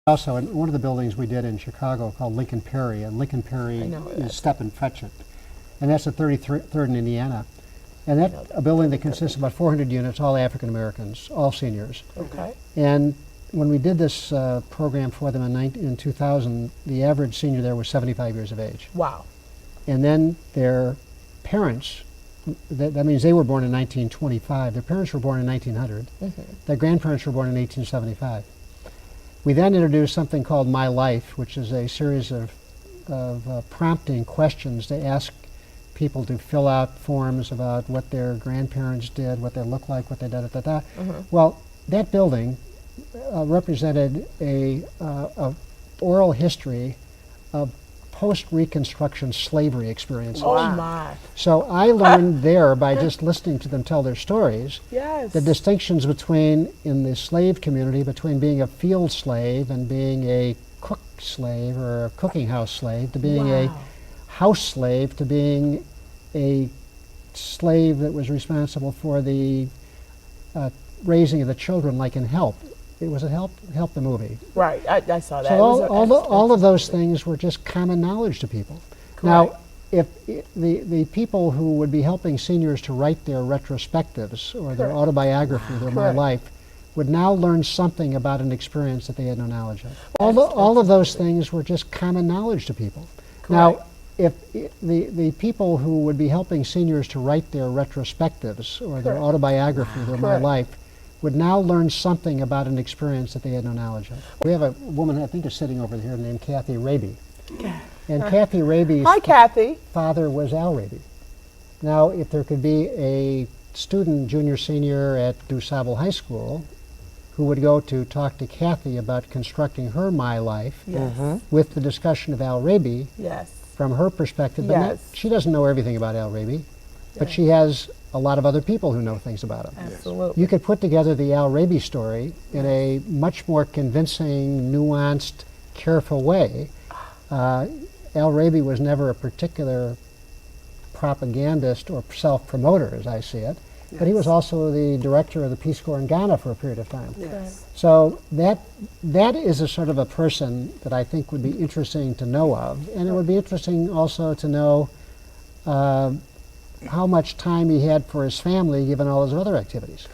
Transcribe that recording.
Also, in one of the buildings we did in Chicago called Lincoln Perry, and Lincoln Perry is Step and Fetch It. And that's at 33rd in Indiana. And that's a building that consists of about 400 units, all African Americans, all seniors. Okay. And when we did this program for them in 2000, the average senior there was 75 years of age. Wow. And then their parents, that means they were born in 1925, their parents were born in 1900, their grandparents were born in 1875. We then introduced something called My Life, which is a series of prompting questions to ask people to fill out forms about what their grandparents did, what they looked like, what they did, Well, that building represented a oral history of post-Reconstruction slavery experiences. Oh my. So I learned there by just listening to them tell their stories, Yes. the distinctions between, in the slave community, between being a field slave and being a cook slave or a cooking house slave, to being a house slave, to being a slave that was responsible for the raising of the children, like in Help. It was a Help the movie. Right, I saw that. So all of those things were just common knowledge to people. Correct. Now, if the people who would be helping seniors to write their retrospectives or their autobiography, their My Life, would now learn something about an experience that they had no knowledge of. All of those things were just common knowledge to people. Correct. Now, if the people who would be helping seniors to write their retrospectives or their autobiography, their My Life, would now learn something about an experience that they had no knowledge of. We have a woman, I think is sitting over here, named Kathy Raby. And Kathy Raby's father was Al Raby. Now, if there could be a student, junior, senior at DuSable High School who would go to talk to Kathy about constructing her My Life with the discussion of Al Raby from her perspective, but she doesn't know everything about Al Raby, but she has a lot of other people who know things about him. Absolutely. You could put together the Al Raby story in a much more convincing, nuanced, careful way. Al Raby was never a particular propagandist or self-promoter, as I see it, but he was also the director of the Peace Corps in Ghana for a period of time. So that is a sort of a person that I think would be interesting to know of, and it would be interesting also to know how much time he had for his family given all his other activities.